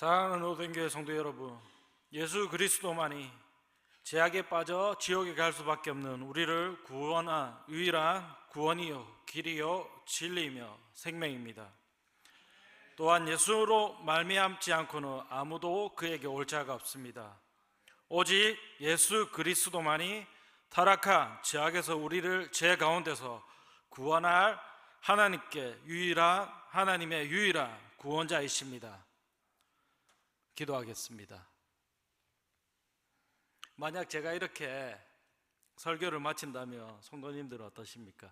사랑하는 오병교회 성도 여러분, 예수 그리스도만이 죄악에 빠져 지옥에 갈 수밖에 없는 우리를 구원한 유일한 구원이요 길이요 진리이며 생명입니다. 또한 예수로 말미암지 않고는 아무도 그에게 올 자가 없습니다. 오직 예수 그리스도만이 타락한 죄악에서 우리를 죄 가운데서 구원할 하나님의 유일한 구원자이십니다. 기도하겠습니다. 만약 제가 이렇게 설교를 마친다면 성도님들은 어떠십니까?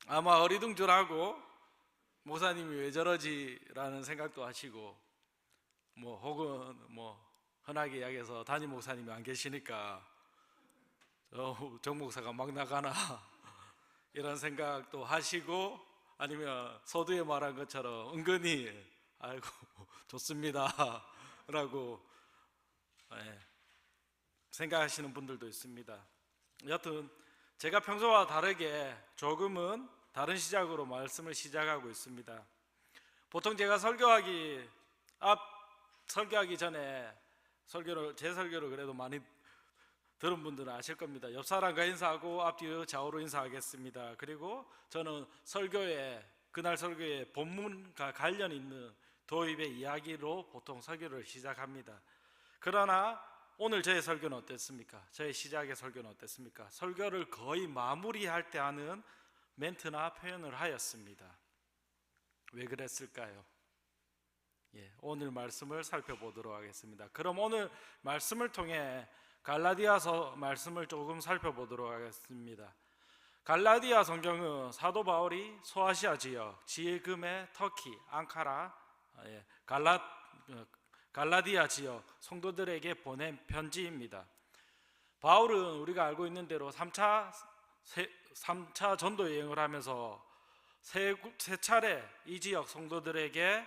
아마 어리둥절하고 목사님이 왜 저러지? 라는 생각도 하시고 혹은 흔하게 이야기해서 담임 목사님이 안 계시니까 정 목사가 막 나가나 이런 생각도 하시고, 아니면 서두에 말한 것처럼 은근히 아이고 좋습니다 라고 생각하시는 분들도 있습니다. 여튼 제가 평소와 다르게 조금은 다른 시작으로 말씀을 시작하고 있습니다. 보통 제가 설교하기 전에 제 설교를 그래도 많이 들은 분들은 아실 겁니다. 옆 사람과 인사하고 앞뒤 좌우로 인사하겠습니다. 그리고 저는 그날 설교에 본문과 관련 있는 도입의 이야기로 보통 설교를 시작합니다. 그러나 오늘 저의 설교는 어땠습니까? 저의 시작의 설교는 어땠습니까? 설교를 거의 마무리할 때 하는 멘트나 표현을 하였습니다. 왜 그랬을까요? 오늘 말씀을 살펴보도록 하겠습니다. 그럼 오늘 말씀을 통해 갈라디아서 말씀을 조금 살펴보도록 하겠습니다. 갈라디아 성경은 사도 바울이 소아시아 지역, 지금의 터키, 앙카라, 갈라디아 지역 성도들에게 보낸 편지입니다. 바울은 우리가 알고 있는 대로 3차 전도 여행을 하면서 세 차례 이 지역 성도들에게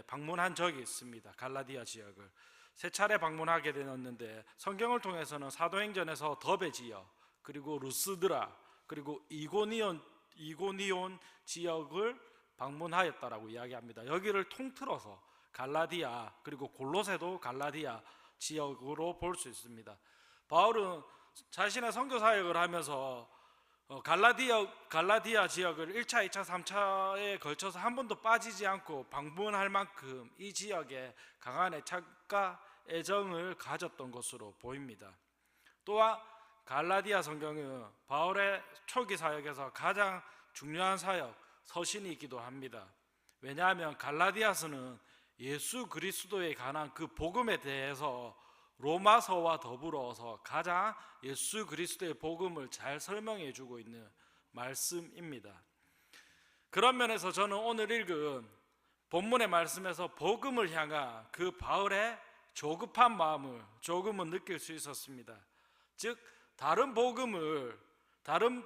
방문한 적이 있습니다. 갈라디아 지역을 세 차례 방문하게 되었는데, 성경을 통해서는 사도행전에서 더베 지역, 그리고 루스드라, 그리고 이고니온 지역을 방문하였다라고 이야기합니다. 여기를 통틀어서 갈라디아, 그리고 골로새도 갈라디아 지역으로 볼 수 있습니다. 바울은 자신의 선교 사역을 하면서 갈라디아 지역을 1차, 2차, 3차에 걸쳐서 한 번도 빠지지 않고 방문할 만큼 이 지역에 강한 애착과 애정을 가졌던 것으로 보입니다. 또한 갈라디아 성경은 바울의 초기 사역에서 가장 중요한 사역, 서신이기도 합니다. 왜냐하면 갈라디아서는 예수 그리스도에 관한 그 복음에 대해서 로마서와 더불어서 가장 예수 그리스도의 복음을 잘 설명해 주고 있는 말씀입니다. 그런 면에서 저는 오늘 읽은 본문의 말씀에서 복음을 향한 그 바울의 조급한 마음을 조금은 느낄 수 있었습니다. 즉 다른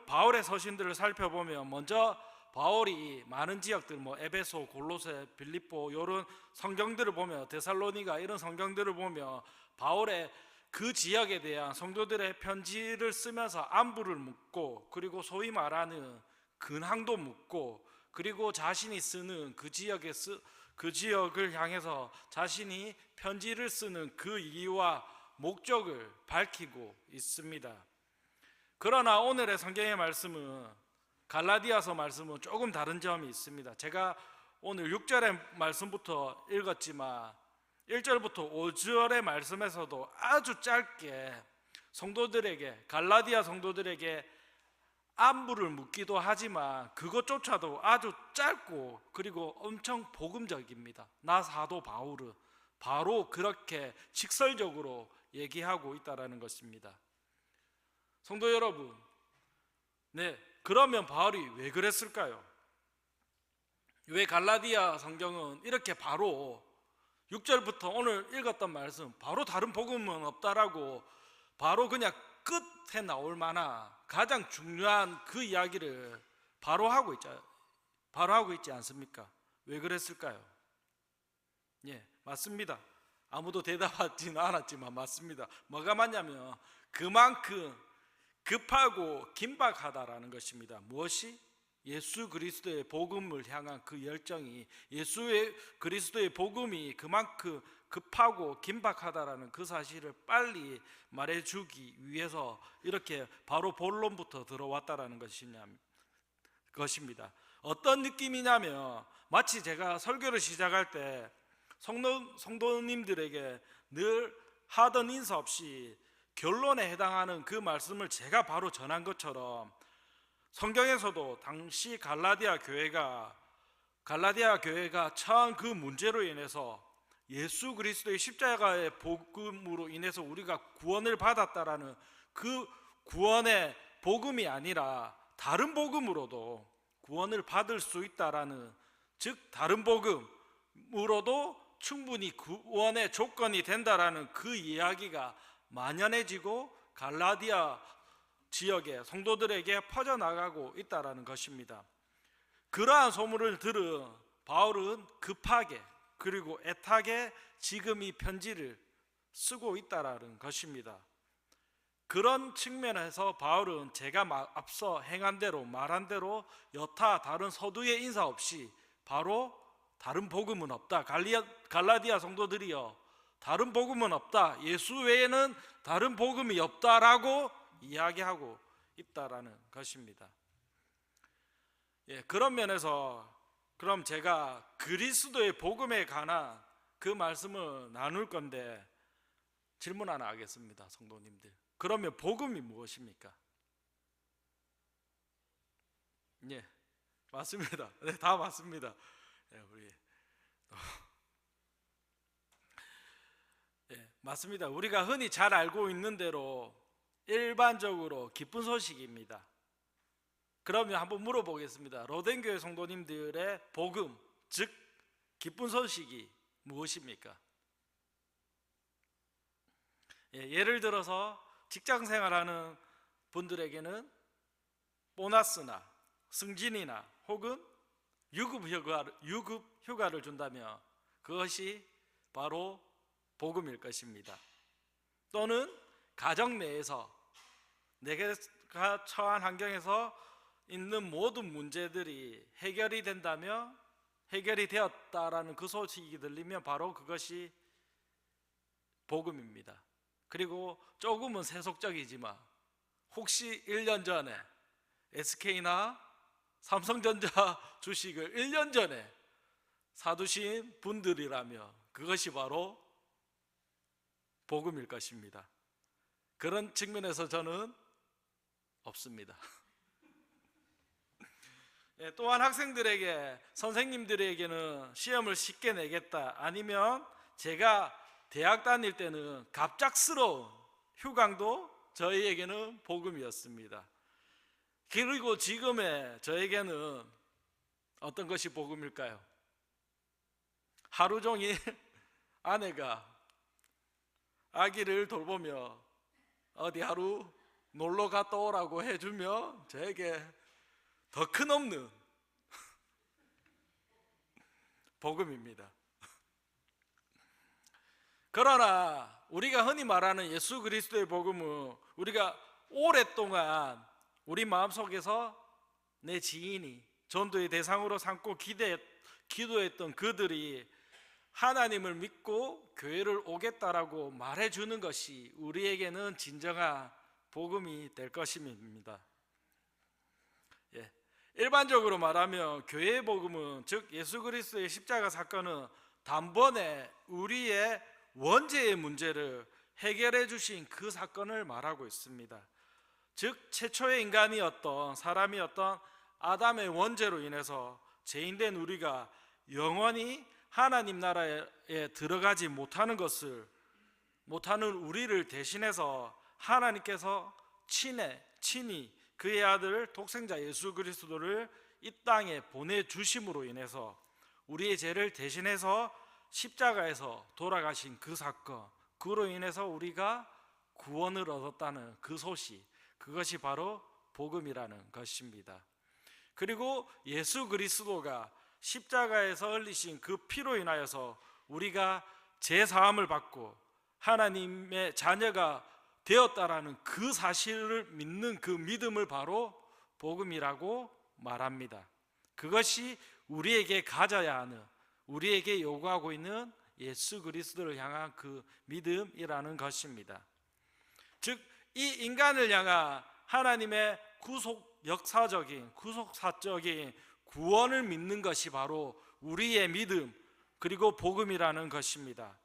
바울의 서신들을 살펴보면 먼저 바울이 많은 지역들, 에베소, 골로새, 빌립보 이런 성경들을 보면, 데살로니가 이런 성경들을 보면 바울의 그 지역에 대한 성도들의 편지를 쓰면서 안부를 묻고, 그리고 소위 말하는 근황도 묻고, 그리고 자신이 쓰는 그 지역을 향해서 자신이 편지를 쓰는 그 이유와 목적을 밝히고 있습니다. 그러나 오늘의 성경의 말씀은, 갈라디아서 말씀은 조금 다른 점이 있습니다. 제가 오늘 6절의 말씀부터 읽었지만 1절부터 5절의 말씀에서도 아주 짧게 갈라디아 성도들에게 안부를 묻기도 하지만 그것조차도 아주 짧고 그리고 엄청 복음적입니다. 나 사도 바울은 바로 그렇게 직설적으로 얘기하고 있다는 것입니다. 성도 여러분, 그러면 바울이 왜 그랬을까요? 왜 갈라디아 성경은 이렇게 바로 6절부터 오늘 읽었던 말씀, 바로 다른 복음은 없다라고 바로 그냥 끝에 나올 만한 가장 중요한 그 이야기를 바로 하고 있지 않습니까? 왜 그랬을까요? 맞습니다. 아무도 대답하지는 않았지만 맞습니다. 뭐가 맞냐면 그만큼 급하고 긴박하다라는 것입니다. 무엇이? 예수 그리스도의 복음을 향한 그 열정이, 예수의 그리스도의 복음이 그만큼 급하고 긴박하다라는 그 사실을 빨리 말해주기 위해서 이렇게 바로 본론부터 들어왔다라는 것입니다. 어떤 느낌이냐면 마치 제가 설교를 시작할 때 성도님들에게 늘 하던 인사 없이 결론에 해당하는 그 말씀을 제가 바로 전한 것처럼, 성경에서도 당시 갈라디아 교회가 처한 그 문제로 인해서 예수 그리스도의 십자가의 복음으로 인해서 우리가 구원을 받았다라는 그 구원의 복음이 아니라 다른 복음으로도 구원을 받을 수 있다라는, 즉 다른 복음으로도 충분히 구원의 조건이 된다라는 그 이야기가 만연해지고 갈라디아 지역의 성도들에게 퍼져나가고 있다라는 것입니다. 그러한 소문을 들은 바울은 급하게 그리고 애타게 지금 이 편지를 쓰고 있다라는 것입니다. 그런 측면에서 바울은 제가 앞서 행한 대로 말한 대로 여타 다른 서두의 인사 없이 바로 다른 복음은 없다, 갈라디아 성도들이여 다른 복음은 없다, 예수 외에는 다른 복음이 없다라고 이야기하고 있다라는 것입니다. 그런 면에서 그럼 제가 그리스도의 복음에 관한 그 말씀을 나눌 건데 질문 하나 하겠습니다. 성도님들, 그러면 복음이 무엇입니까? 예, 맞습니다. 네, 다 맞습니다. 맞습니다. 우리가 흔히 잘 알고 있는 대로 일반적으로 기쁜 소식입니다. 그러면 한번 물어보겠습니다. 로덴교회 성도님들의 복음, 즉 기쁜 소식이 무엇입니까? 예를 들어서 직장 생활하는 분들에게는 보너스나 승진이나 혹은 유급 휴가를 준다면 그것이 바로 복음일 것입니다. 또는 가정 내에서 내가 처한 환경에서 있는 모든 문제들이 해결이 된다면, 해결이 되었다라는 그 소식이 들리면 바로 그것이 복음입니다. 그리고 조금은 세속적이지만 혹시 1년 전에 SK나 삼성전자 주식을 1년 전에 사두신 분들이라면 그것이 바로 복음일 것입니다. 그런 측면에서 저는 없습니다. 또한 학생들에게, 선생님들에게는 시험을 쉽게 내겠다, 아니면 제가 대학 다닐 때는 갑작스러운 휴강도 저희에게는 복음이었습니다. 그리고 지금의 저에게는 어떤 것이 복음일까요? 하루 종일 아내가 아기를 돌보며 어디 하루 놀러 갔다 오라고 해주면 저에게 더 큰 없는 복음입니다. 그러나 우리가 흔히 말하는 예수 그리스도의 복음은 우리가 오랫동안 우리 마음속에서 내 지인이 전도의 대상으로 삼고 기도했던 그들이 하나님을 믿고 교회를 오겠다라고 말해주는 것이 우리에게는 진정한 복음이 될 것입니다. 일반적으로 말하면 교회의 복음은, 즉 예수 그리스도의 십자가 사건은 단번에 우리의 원죄의 문제를 해결해 주신 그 사건을 말하고 있습니다. 즉 최초의 인간이었던 사람이었던 아담의 원죄로 인해서 죄인된 우리가 영원히 하나님 나라에 들어가지 못하는 우리를 대신해서 하나님께서 친히 그의 아들 독생자 예수 그리스도를 이 땅에 보내주심으로 인해서 우리의 죄를 대신해서 십자가에서 돌아가신 그 사건, 그로 인해서 우리가 구원을 얻었다는 그 소식, 그것이 바로 복음이라는 것입니다. 그리고 예수 그리스도가 십자가에서 흘리신 그 피로 인하여서 우리가 죄 사함을 받고 하나님의 자녀가 되었다라는 그 사실을 믿는 그 믿음을 바로 복음이라고 말합니다. 그것이 우리에게 가져야 하는, 우리에게 요구하고 있는 예수 그리스도를 향한 그 믿음이라는 것입니다. 즉, 이 인간을 향한 하나님의 구속사적인 구원을 믿는 것이 바로 우리의 믿음, 그리고 복음이라는 것입니다.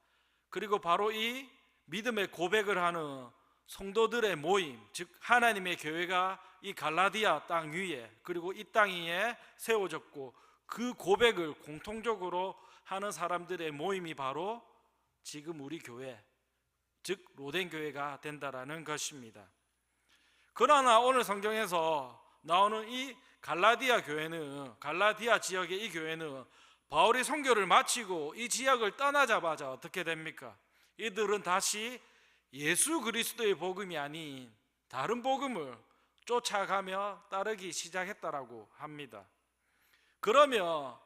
그리고 바로 이 믿음의 고백을 하는 성도들의 모임, 즉 하나님의 교회가 이 갈라디아 땅 위에, 그리고 이 땅 위에 세워졌고, 그 고백을 공통적으로 하는 사람들의 모임이 바로 지금 우리 교회, 즉 로덴 교회가 된다라는 것입니다. 그러나 오늘 성경에서 나오는 이 갈라디아 교회는, 갈라디아 지역의 이 교회는 바울이 선교를 마치고 이 지역을 떠나자마자 어떻게 됩니까? 이들은 다시 예수 그리스도의 복음이 아닌 다른 복음을 쫓아가며 따르기 시작했다라고 합니다. 그러면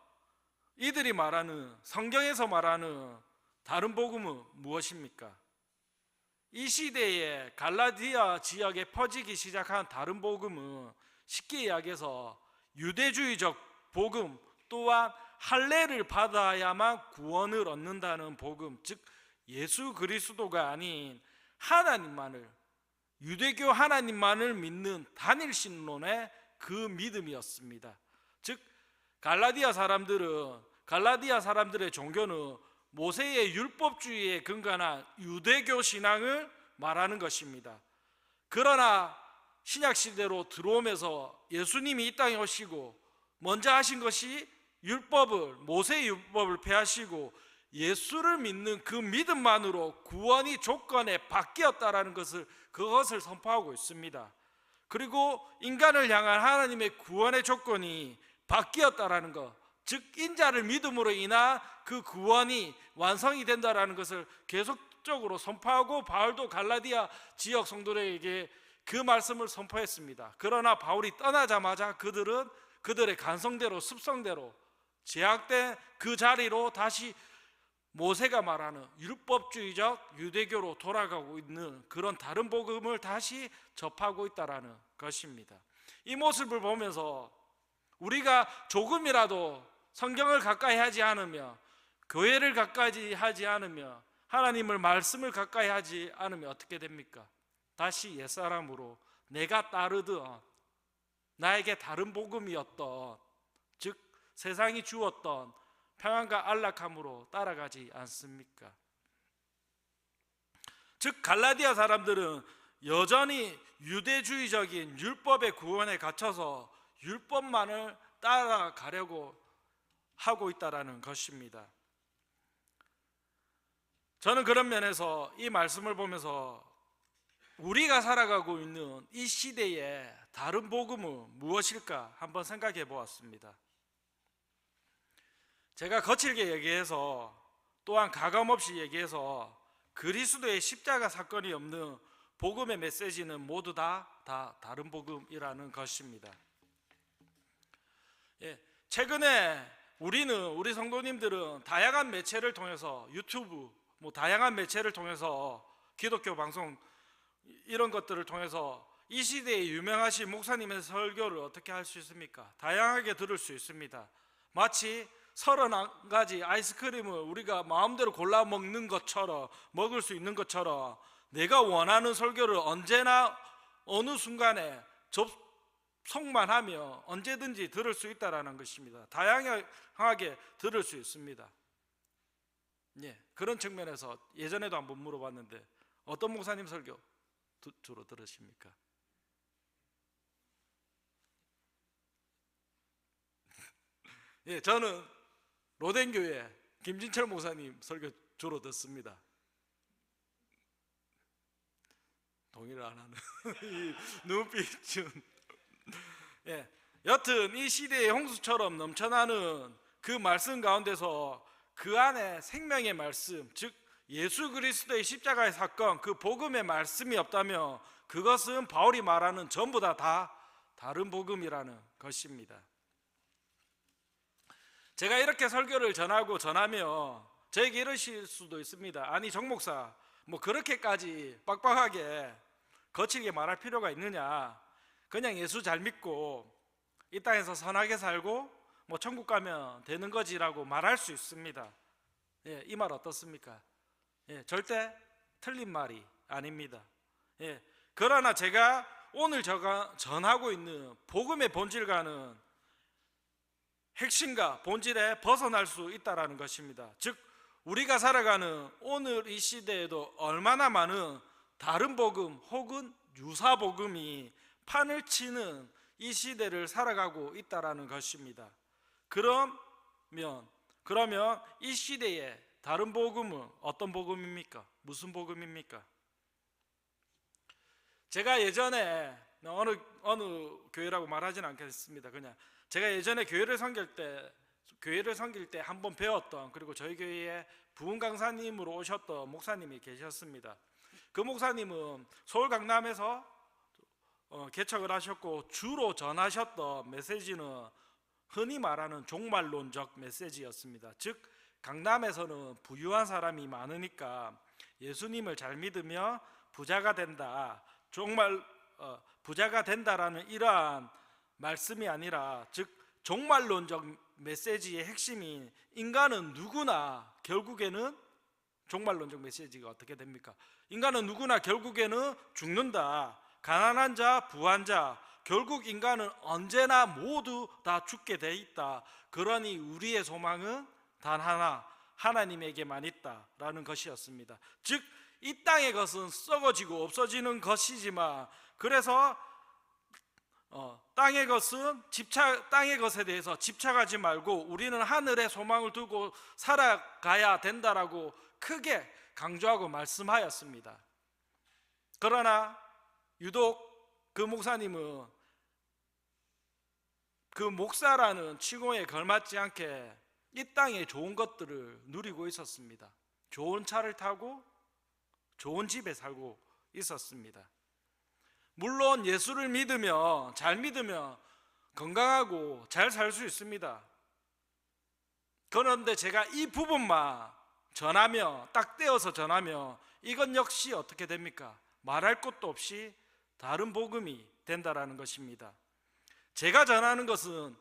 이들이 말하는, 성경에서 말하는 다른 복음은 무엇입니까? 이 시대에 갈라디아 지역에 퍼지기 시작한 다른 복음은 쉽게 이야기해서 유대주의적 복음, 또한 할례를 받아야만 구원을 얻는다는 복음, 즉 예수 그리스도가 아닌 하나님만을, 유대교 하나님만을 믿는 단일신론의 그 믿음이었습니다. 즉 갈라디아 사람들의 종교는 모세의 율법주의에 근간한 유대교 신앙을 말하는 것입니다. 그러나 신약시대로 들어오면서 예수님이 이 땅에 오시고 먼저 하신 것이 모세의 율법을 폐하시고 예수를 믿는 그 믿음만으로 구원이 조건에 바뀌었다라는 그것을 선포하고 있습니다. 그리고 인간을 향한 하나님의 구원의 조건이 바뀌었다라는 것, 즉 인자를 믿음으로 인한 그 구원이 완성이 된다라는 것을 계속적으로 선포하고, 바울도 갈라디아 지역 성도들에게 그 말씀을 선포했습니다. 그러나 바울이 떠나자마자 그들은 그들의 간성대로, 습성대로 제약된 그 자리로 다시 모세가 말하는 율법주의적 유대교로 돌아가고 있는 그런 다른 복음을 다시 접하고 있다라는 것입니다. 이 모습을 보면서 우리가 조금이라도 성경을 가까이 하지 않으며, 교회를 가까이 하지 않으며, 하나님을 말씀을 가까이 하지 않으면 어떻게 됩니까? 다시 옛사람으로 내가 따르던, 나에게 다른 복음이었던, 즉 세상이 주었던 평안과 안락함으로 따라가지 않습니까? 즉 갈라디아 사람들은 여전히 유대주의적인 율법의 구원에 갇혀서 율법만을 따라가려고 하고 있다라는 것입니다. 저는 그런 면에서 이 말씀을 보면서 우리가 살아가고 있는 이 시대에 다른 복음은 무엇일까 한번 생각해 보았습니다. 제가 거칠게 얘기해서, 또한 가감없이 얘기해서 그리스도의 십자가 사건이 없는 복음의 메시지는 모두 다 다른 복음이라는 것입니다. 최근에 우리 성도님들은 다양한 매체를 통해서, 유튜브, 다양한 매체를 통해서, 기독교 방송 이런 것들을 통해서 이 시대에 유명하신 목사님의 설교를 어떻게 할 수 있습니까? 다양하게 들을 수 있습니다. 마치 31가지 아이스크림을 우리가 마음대로 골라 먹을 수 있는 것처럼 내가 원하는 설교를 언제나 어느 순간에 접속만 하며 언제든지 들을 수 있다는 것입니다. 다양하게 들을 수 있습니다. 그런 측면에서 예전에도 한번 물어봤는데 어떤 목사님 설교 주로 들으십니까? 저는 로덴교회 김진철 목사님 설교 주로 듣습니다. 동의를 안 하는 이 눈빛은. 여튼 이 시대의 홍수처럼 넘쳐나는 그 말씀 가운데서 그 안에 생명의 말씀, 즉 예수 그리스도의 십자가의 사건, 그 복음의 말씀이 없다면 그것은 바울이 말하는 전부 다 다른 복음이라는 것입니다. 제가 이렇게 설교를 전하며 저에게 이러실 수도 있습니다. 아니 정 목사, 그렇게까지 빡빡하게 거칠게 말할 필요가 있느냐? 그냥 예수 잘 믿고 이 땅에서 선하게 살고 뭐 천국 가면 되는 거지라고 말할 수 있습니다. 예, 이 말 어떻습니까? 예, 절대 틀린 말이 아닙니다. 예, 그러나 제가 오늘 제가 전하고 있는 복음의 본질과는 핵심과 본질에 벗어날 수 있다라는 것입니다. 즉 우리가 살아가는 오늘 이 시대에도 얼마나 많은 다른 복음 혹은 유사 복음이 판을 치는 이 시대를 살아가고 있다라는 것입니다. 그러면 이 시대에 다른 복음은 어떤 복음입니까? 무슨 복음입니까? 제가 예전에 어느 교회라고 말하지는 않겠습니다. 그냥 제가 예전에 교회를 섬길 때 한번 배웠던, 그리고 저희 교회에 부흥 강사님으로 오셨던 목사님이 계셨습니다. 그 목사님은 서울 강남에서 개척을 하셨고 주로 전하셨던 메시지는 흔히 말하는 종말론적 메시지였습니다. 즉 강남에서는 부유한 사람이 많으니까 예수님을 잘 믿으며 부자가 된다, 부자가 된다라는 이러한 말씀이 아니라, 즉 종말론적 메시지의 핵심인 인간은 누구나 결국에는, 종말론적 메시지가 어떻게 됩니까? 인간은 누구나 결국에는 죽는다. 가난한 자, 부한 자, 결국 인간은 언제나 모두 다 죽게 돼 있다. 그러니 우리의 소망은 단 하나, 하나님에게만 있다라는 것이었습니다. 즉 이 땅의 것은 썩어지고 없어지는 것이지만, 그래서 땅의 것에 대해서 집착하지 말고 우리는 하늘에 소망을 두고 살아가야 된다라고 크게 강조하고 말씀하였습니다. 그러나 유독 그 목사님은 그 목사라는 칭호에 걸맞지 않게 이 땅의 좋은 것들을 누리고 있었습니다. 좋은 차를 타고 좋은 집에 살고 있었습니다. 물론 예수를 믿으면, 잘 믿으면 건강하고 잘 살 수 있습니다. 그런데 제가 이 부분만 전하며, 딱 떼어서 전하며, 이건 역시 어떻게 됩니까? 말할 것도 없이 다른 복음이 된다라는 것입니다. 제가 전하는 것은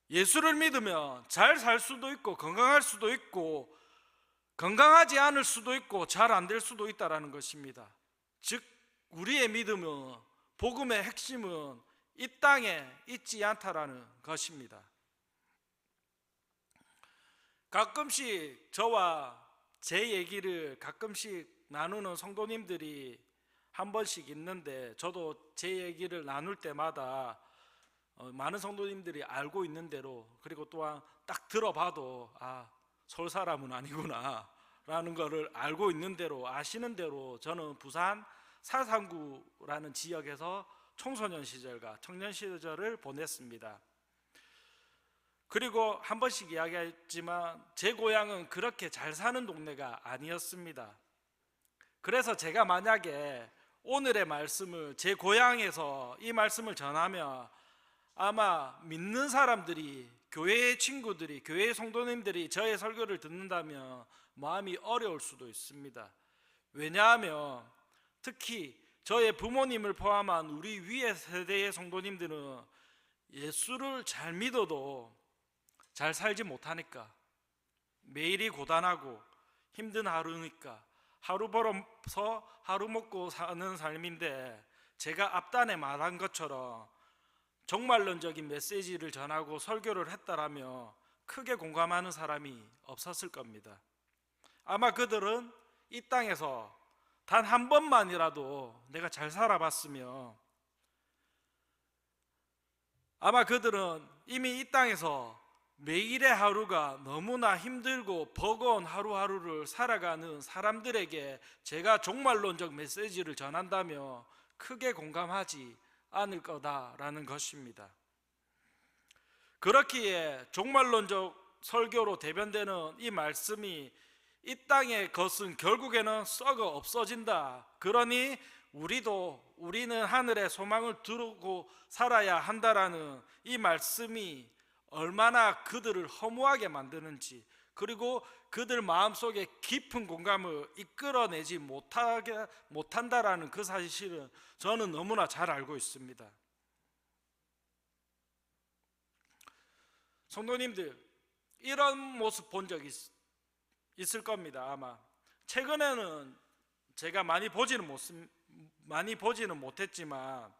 예수를 믿으면 잘 살 수도 있고 건강할 수도 있고 건강하지 않을 수도 있고 잘 안 될 수도 있다라는 것입니다. 즉 우리의 믿음은, 복음의 핵심은 이 땅에 있지 않다라는 것입니다. 가끔씩 저와 제 얘기를 가끔씩 나누는 성도님들이 한 번씩 있는데, 저도 제 얘기를 나눌 때마다 많은 성도님들이 알고 있는 대로, 그리고 또한 딱 들어봐도 서울 사람은 아니구나 라는 것을 알고 있는 대로, 아시는 대로 저는 부산 사상구라는 지역에서 청소년 시절과 청년 시절을 보냈습니다. 그리고 한 번씩 이야기했지만 제 고향은 그렇게 잘 사는 동네가 아니었습니다. 그래서 제가 만약에 오늘의 말씀을 제 고향에서 이 말씀을 전하면 아마 믿는 사람들이, 교회의 친구들이, 교회의 성도님들이 저의 설교를 듣는다면 마음이 어려울 수도 있습니다. 왜냐하면 특히 저의 부모님을 포함한 우리 위의 세대의 성도님들은 예수를 잘 믿어도 잘 살지 못하니까, 매일이 고단하고 힘든 하루니까 하루 벌어서 하루 먹고 사는 삶인데, 제가 앞단에 말한 것처럼 종말론적인 메시지를 전하고 설교를 했다라면 크게 공감하는 사람이 없었을 겁니다. 아마 그들은 이 땅에서 단 한 번만이라도 내가 잘 살아봤으면, 아마 그들은 이미 이 땅에서 매일의 하루가 너무나 힘들고 버거운 하루하루를 살아가는 사람들에게 제가 종말론적 메시지를 전한다면 크게 공감하지 않을 거다라는 것입니다. 그렇기에 종말론적 설교로 대변되는 이 말씀이, 이 땅의 것은 결국에는 썩어 없어진다, 그러니 우리는 하늘에 소망을 두고 살아야 한다라는 이 말씀이 얼마나 그들을 허무하게 만드는지, 그리고 그들 마음속에 깊은 공감을 이끌어내지 못한다라는 그 사실은 저는 너무나 잘 알고 있습니다. 성도님들, 이런 모습 본 적 있을 겁니다. 아마 최근에는 제가 많이 보지는 못했지만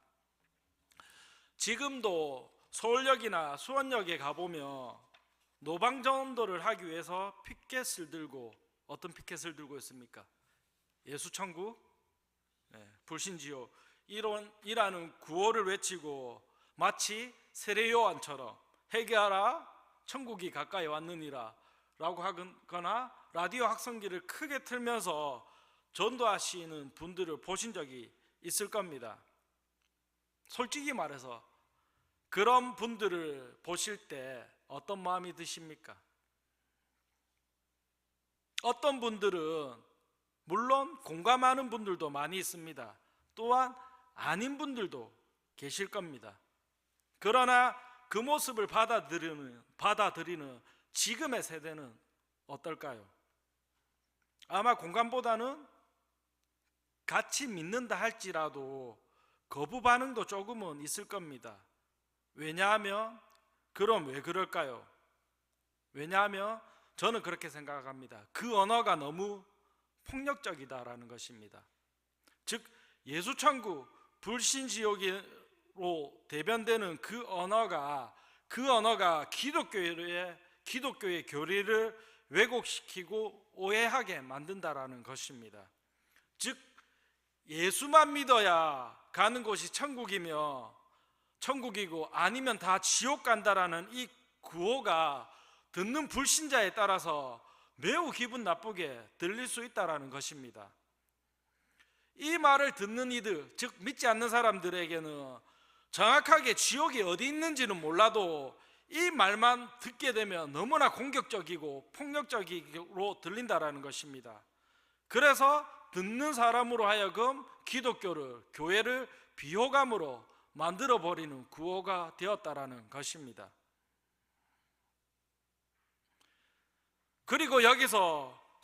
지금도 서울역이나 수원역에 가보면 노방전도를 하기 위해서 피켓을 들고, 어떤 피켓을 들고 있습니까? 예수천국, 불신지옥 이라는 구호를 외치고 마치 세례 요한처럼 회개하라 천국이 가까이 왔느니라 라고 하거나 라디오 확성기를 크게 틀면서 전도하시는 분들을 보신 적이 있을 겁니다. 솔직히 말해서 그런 분들을 보실 때 어떤 마음이 드십니까? 어떤 분들은 물론 공감하는 분들도 많이 있습니다. 또한 아닌 분들도 계실 겁니다. 그러나 그 모습을 받아들이는 지금의 세대는 어떨까요? 아마 공감보다는 같이 믿는다 할지라도 거부 반응도 조금은 있을 겁니다. 왜냐하면, 그럼 왜 그럴까요? 왜냐하면 저는 그렇게 생각합니다. 그 언어가 너무 폭력적이다라는 것입니다. 즉 예수천국, 불신지옥으로 대변되는 그 언어가 기독교의 교리를 왜곡시키고 오해하게 만든다라는 것입니다. 즉 예수만 믿어야 가는 곳이 천국이고 아니면 다 지옥 간다라는 이 구호가 듣는 불신자에 따라서 매우 기분 나쁘게 들릴 수 있다라는 것입니다. 이 말을 듣는 이들, 즉 믿지 않는 사람들에게는 정확하게 지옥이 어디 있는지는 몰라도 이 말만 듣게 되면 너무나 공격적이고 폭력적으로 들린다라는 것입니다. 그래서 듣는 사람으로 하여금 기독교를, 교회를 비호감으로 만들어버리는 구호가 되었다라는 것입니다. 그리고 여기서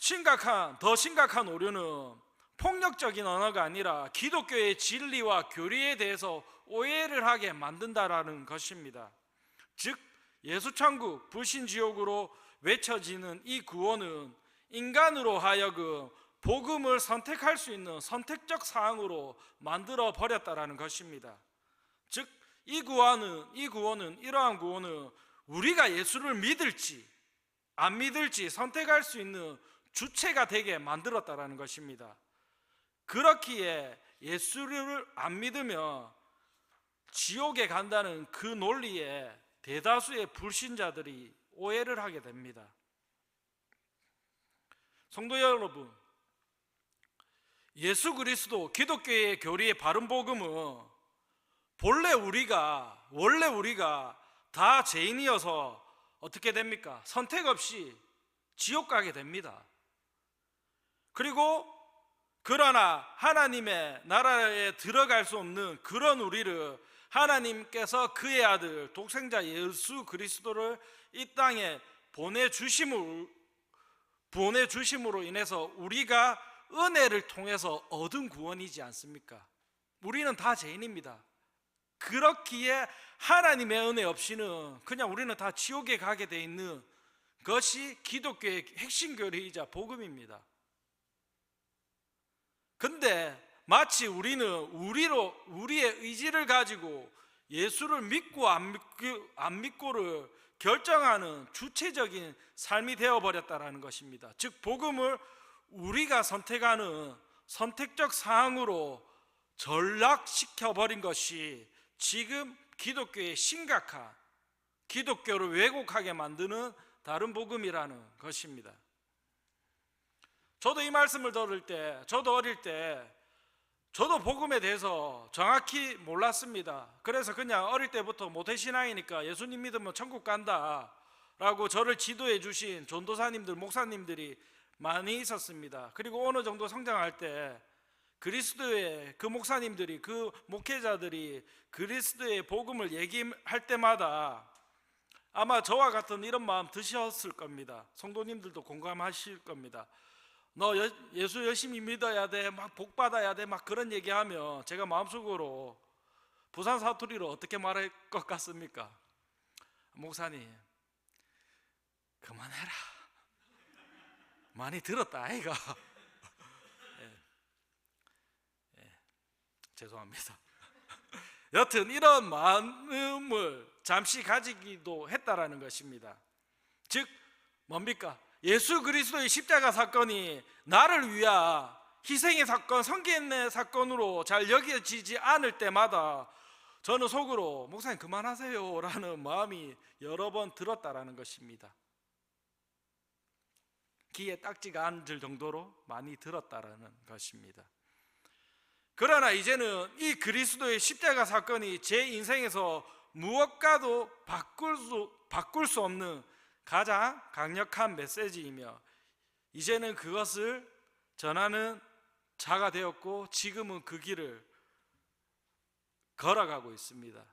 더 심각한 오류는 폭력적인 언어가 아니라 기독교의 진리와 교리에 대해서 오해를 하게 만든다라는 것입니다. 즉 예수천국, 불신지옥으로 외쳐지는 이 구호는 인간으로 하여금 복음을 선택할 수 있는 선택적 사항으로 만들어 버렸다라는 것입니다. 즉 이러한 구호는 우리가 예수를 믿을지 안 믿을지 선택할 수 있는 주체가 되게 만들었다라는 것입니다. 그렇기에 예수를 안 믿으면 지옥에 간다는 그 논리에 대다수의 불신자들이 오해를 하게 됩니다. 성도 여러분, 예수 그리스도 기독교의 교리의 바른 복음은 원래 우리가 다 죄인이어서 어떻게 됩니까? 선택 없이 지옥 가게 됩니다. 그러나 하나님의 나라에 들어갈 수 없는 그런 우리를 하나님께서 그의 아들 독생자 예수 그리스도를 이 땅에 보내주심으로 인해서 우리가 은혜를 통해서 얻은 구원이지 않습니까? 우리는 다 죄인입니다. 그렇기에 하나님의 은혜 없이는 그냥 우리는 다 지옥에 가게 돼 있는 것이 기독교의 핵심 교리이자 복음입니다. 근데 마치 우리는 우리의 의지를 가지고 예수를 믿고 안 믿고를 결정하는 주체적인 삶이 되어버렸다는 것입니다. 즉 복음을 우리가 선택하는 선택적 사항으로 전락시켜버린 것이 지금 기독교의 심각한, 기독교를 왜곡하게 만드는 다른 복음이라는 것입니다. 저도 이 말씀을 들을 때, 저도 어릴 때 저도 복음에 대해서 정확히 몰랐습니다. 그래서 그냥 어릴 때부터 모태신앙이니까 예수님 믿으면 천국 간다 라고 저를 지도해 주신 전도사님들, 목사님들이 많이 있었습니다. 그리고 어느 정도 성장할 때 그리스도의 그 목사님들이, 그 목회자들이 그리스도의 복음을 얘기할 때마다 아마 저와 같은 이런 마음 드셨을 겁니다. 성도님들도 공감하실 겁니다. 너 예수 열심히 믿어야 돼, 막 복 받아야 돼, 막 그런 얘기하면 제가 마음속으로 부산 사투리로 어떻게 말할 것 같습니까? 목사님, 그만해라. 많이 들었다 아이가. 죄송합니다. 여튼 이런 마음을 잠시 가지기도 했다라는 것입니다. 즉 뭡니까? 예수 그리스도의 십자가 사건이 나를 위한 희생의 사건, 성경의 사건으로 잘 여겨지지 않을 때마다 저는 속으로 목사님 그만하세요 라는 마음이 여러 번 들었다라는 것입니다. 귀에 딱지가 앉을 정도로 많이 들었다라는 것입니다. 그러나 이제는 이 그리스도의 십자가 사건이 제 인생에서 무엇과도 바꿀 수 없는 가장 강력한 메시지이며 이제는 그것을 전하는 자가 되었고 지금은 그 길을 걸어가고 있습니다.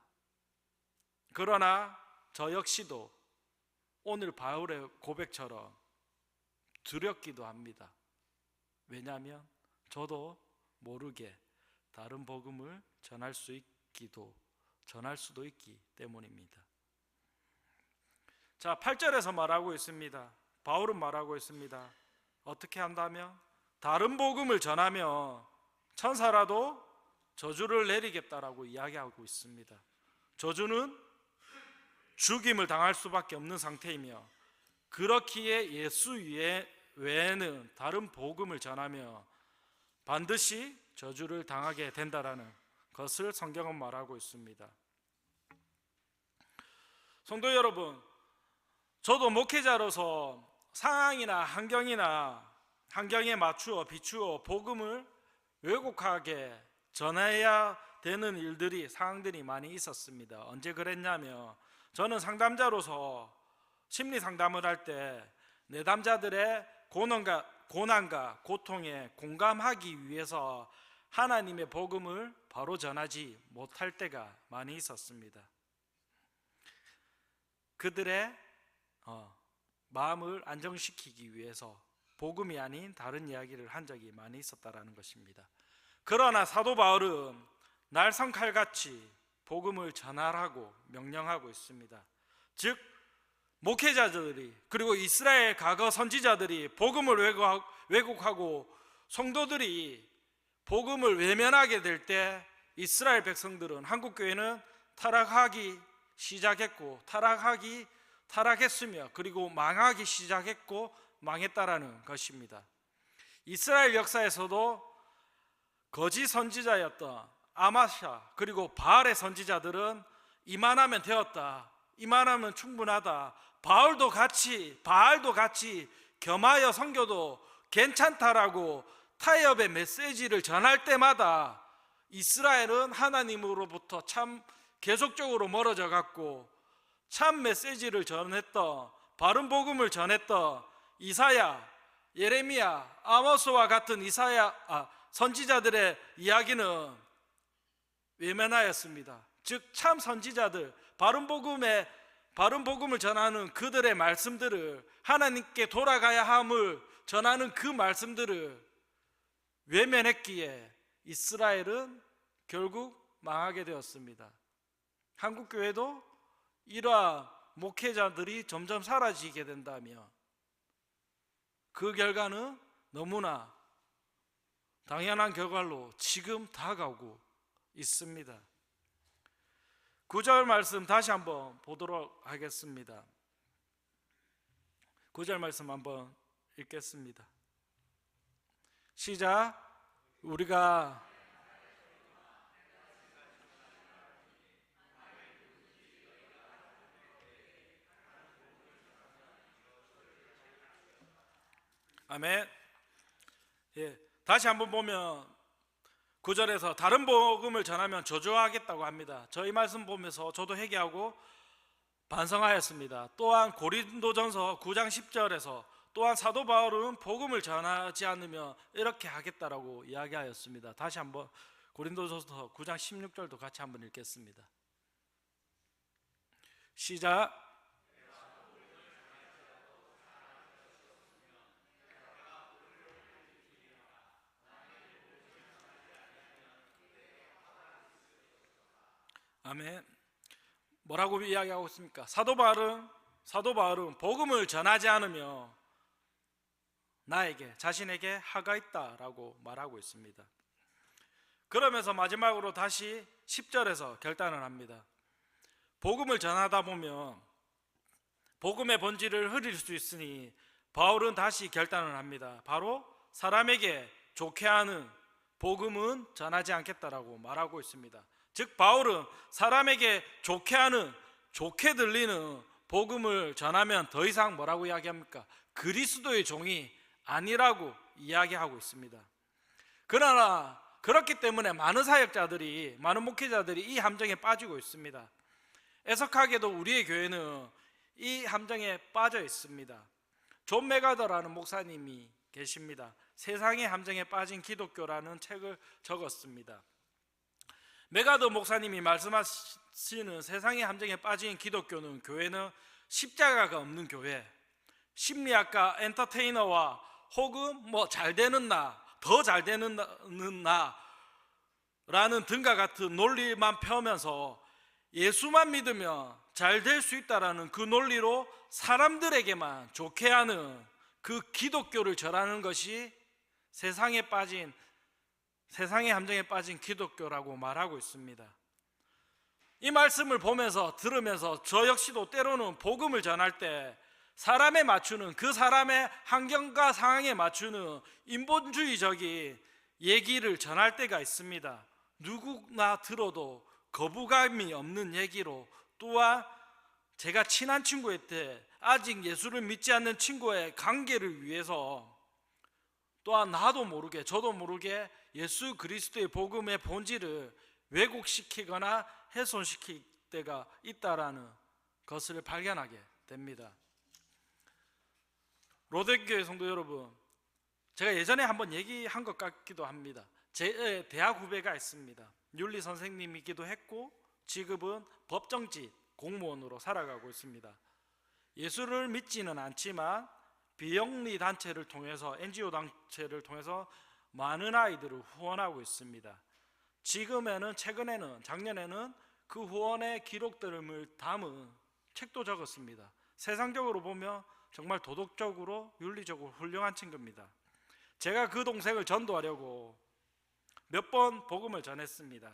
그러나 저 역시도 오늘 바울의 고백처럼 두렵기도 합니다. 왜냐하면 저도 모르게 다른 복음을 전할 수도 있기 때문입니다. 자, 8절에서 말하고 있습니다. 바울은 말하고 있습니다. 어떻게 한다면? 다른 복음을 전하며 천사라도 저주를 내리겠다라고 이야기하고 있습니다. 저주는 죽임을 당할 수밖에 없는 상태이며 그렇기에 예수 외에는 다른 복음을 전하며 반드시 저주를 당하게 된다라는 것을 성경은 말하고 있습니다. 성도 여러분, 저도 목회자로서 상황이나 환경에 맞추어 비추어 복음을 왜곡하게 전해야 되는 상황들이 많이 있었습니다. 언제 그랬냐면 저는 상담자로서 심리 상담을 할 때 내담자들의 고난과 고통에 공감하기 위해서 하나님의 복음을 바로 전하지 못할 때가 많이 있었습니다. 그들의 마음을 안정시키기 위해서 복음이 아닌 다른 이야기를 한 적이 많이 있었다라는 것입니다. 그러나 사도 바울은 날성칼같이 복음을 전하라고 명령하고 있습니다. 즉 목회자들이 그리고 이스라엘 과거 선지자들이 복음을 왜곡하고 성도들이 복음을 외면하게 될 때 이스라엘 백성들은, 한국교회는 타락하기 시작했고 타락했으며 그리고 망하기 시작했고 망했다라는 것입니다. 이스라엘 역사에서도 거짓 선지자였던 아마샤 그리고 바알의 선지자들은 이만하면 되었다, 이만하면 충분하다, 바알도 같이 겸하여 섬겨도 괜찮다라고 타협의 메시지를 전할 때마다 이스라엘은 하나님으로부터 참 계속적으로 멀어져 갔고 참 메시지를 전했던, 바른 복음을 전했던 이사야, 예레미야, 아모스와 같은 선지자들의 이야기는 외면하였습니다. 즉 참 선지자들, 바른 복음을 전하는 그들의 말씀들을, 하나님께 돌아가야 함을 전하는 그 말씀들을 외면했기에 이스라엘은 결국 망하게 되었습니다. 한국교회도 이러한 목회자들이 점점 사라지게 된다면 그 결과는 너무나 당연한 결과로 지금 다가오고 있습니다. 9절 말씀 다시 한번 보도록 하겠습니다. 9절 말씀 한번 읽겠습니다. 시작. 우리가 아멘. 다시 한번 보면 9절에서 다른 복음을 전하면 저주하겠다고 합니다. 저희 말씀 보면서 저도 회개하고 반성하였습니다. 또한 고린도전서 9장 10절에서 또한 사도 바울은 복음을 전하지 않으면 이렇게 하겠다라고 이야기하였습니다. 다시 한번 고린도전서 9장 16절도 같이 한번 읽겠습니다. 시작. 아멘. 뭐라고 이야기하고 있습니까? 사도 바울은 사도 바울은 복음을 전하지 않으며 나에게, 자신에게 하가 있다라고 말하고 있습니다. 그러면서 마지막으로 다시 10절에서 결단을 합니다. 복음을 전하다 보면 복음의 본질을 흐릴 수 있으니 바울은 다시 결단을 합니다. 바로 사람에게 좋게 하는 복음은 전하지 않겠다라고 말하고 있습니다. 즉 바울은 사람에게 좋게 하는, 좋게 들리는 복음을 전하면 더 이상 뭐라고 이야기합니까? 그리스도의 종이 아니라고 이야기하고 있습니다. 그러나 그렇기 때문에 많은 사역자들이, 많은 목회자들이 이 함정에 빠지고 있습니다. 애석하게도 우리의 교회는 이 함정에 빠져 있습니다. 존 메가더라는 목사님이 계십니다. 세상의 함정에 빠진 기독교라는 책을 적었습니다. 메가더 목사님이 말씀하시는 세상의 함정에 빠진 기독교는, 교회는 십자가가 없는 교회, 심리학과 엔터테이너와 혹은 잘 되는 나, 더 잘 되는 나라는 등과 같은 논리만 펴면서 예수만 믿으면 잘 될 수 있다라는 그 논리로 사람들에게만 좋게 하는 그 기독교를 전하는 것이 세상의 함정에 빠진 기독교라고 말하고 있습니다. 이 말씀을 보면서, 들으면서 저 역시도 때로는 복음을 전할 때 사람에 맞추는, 그 사람의 환경과 상황에 맞추는 인본주의적인 얘기를 전할 때가 있습니다. 누구나 들어도 거부감이 없는 얘기로, 또한 제가 친한 친구한테 아직 예수를 믿지 않는 친구의 관계를 위해서, 또한 나도 모르게, 저도 모르게 예수 그리스도의 복음의 본질을 왜곡시키거나 훼손시킬 때가 있다라는 것을 발견하게 됩니다. 로데교회 성도 여러분, 제가 예전에 한번 얘기한 것 같기도 합니다. 제 대학 후배가 있습니다. 윤리 선생님이기도 했고 지금은 법정직 공무원으로 살아가고 있습니다. 예수를 믿지는 않지만 비영리 단체를 통해서, NGO 단체를 통해서 많은 아이들을 후원하고 있습니다. 최근에는, 작년에는 그 후원의 기록들을 담은 책도 적었습니다. 세상적으로 보면 정말 도덕적으로, 윤리적으로 훌륭한 친구입니다. 제가 그 동생을 전도하려고 몇 번 복음을 전했습니다.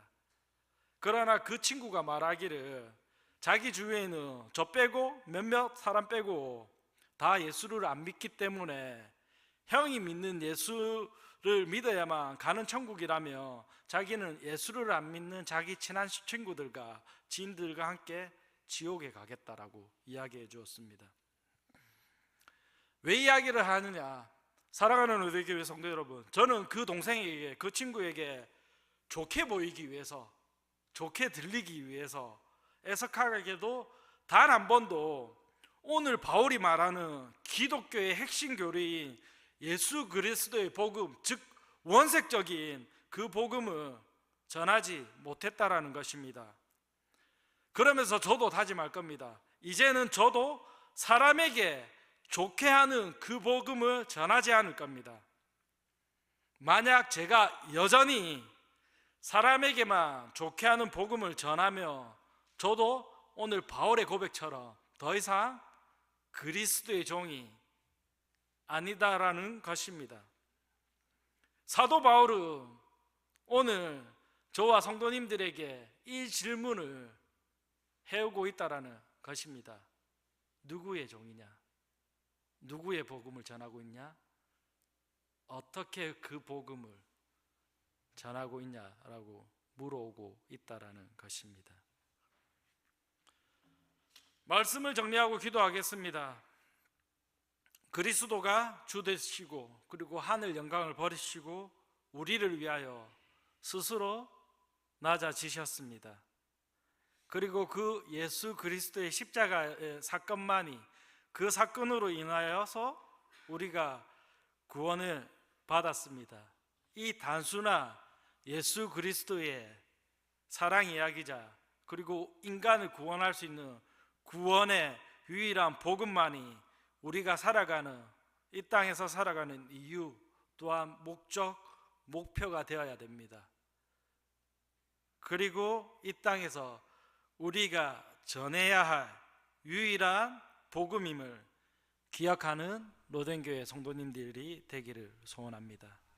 그러나 그 친구가 말하기를 자기 주위에는 저 빼고 몇몇 사람 빼고 다 예수를 안 믿기 때문에 형이 믿는 예수를 믿어야만 가는 천국이라며 자기는 예수를 안 믿는 자기 친한 친구들과 지인들과 함께 지옥에 가겠다라고 이야기해 주었습니다. 왜 이야기를 하느냐? 사랑하는 의대교회 성도 여러분, 저는 그 동생에게, 그 친구에게 좋게 보이기 위해서, 좋게 들리기 위해서 애석하게도 단 한 번도 오늘 바울이 말하는 기독교의 핵심 교리인 예수 그리스도의 복음, 즉 원색적인 그 복음을 전하지 못했다라는 것입니다. 그러면서 저도 다짐할 겁니다. 이제는 저도 사람에게 좋게 하는 그 복음을 전하지 않을 겁니다. 만약 제가 여전히 사람에게만 좋게 하는 복음을 전하며 저도 오늘 바울의 고백처럼 더 이상 그리스도의 종이 아니다라는 것입니다. 사도 바울은 오늘 저와 성도님들에게 이 질문을 해오고 있다라는 것입니다. 누구의 종이냐? 누구의 복음을 전하고 있냐? 어떻게 그 복음을 전하고 있냐라고 물어오고 있다라는 것입니다. 말씀을 정리하고 기도하겠습니다. 그리스도가 주 되시고 그리고 하늘 영광을 버리시고 우리를 위하여 스스로 낮아지셨습니다. 그리고 그 예수 그리스도의 십자가의 사건만이, 그 사건으로 인하여서 우리가 구원을 받았습니다. 이 단순한 예수 그리스도의 사랑 이야기자, 그리고 인간을 구원할 수 있는 구원의 유일한 복음만이 우리가 살아가는, 이 땅에서 살아가는 이유 또한 목적, 목표가 되어야 됩니다. 그리고 이 땅에서 우리가 전해야 할 유일한 복음임을 기억하는 로덴교회 성도님들이 되기를 소원합니다.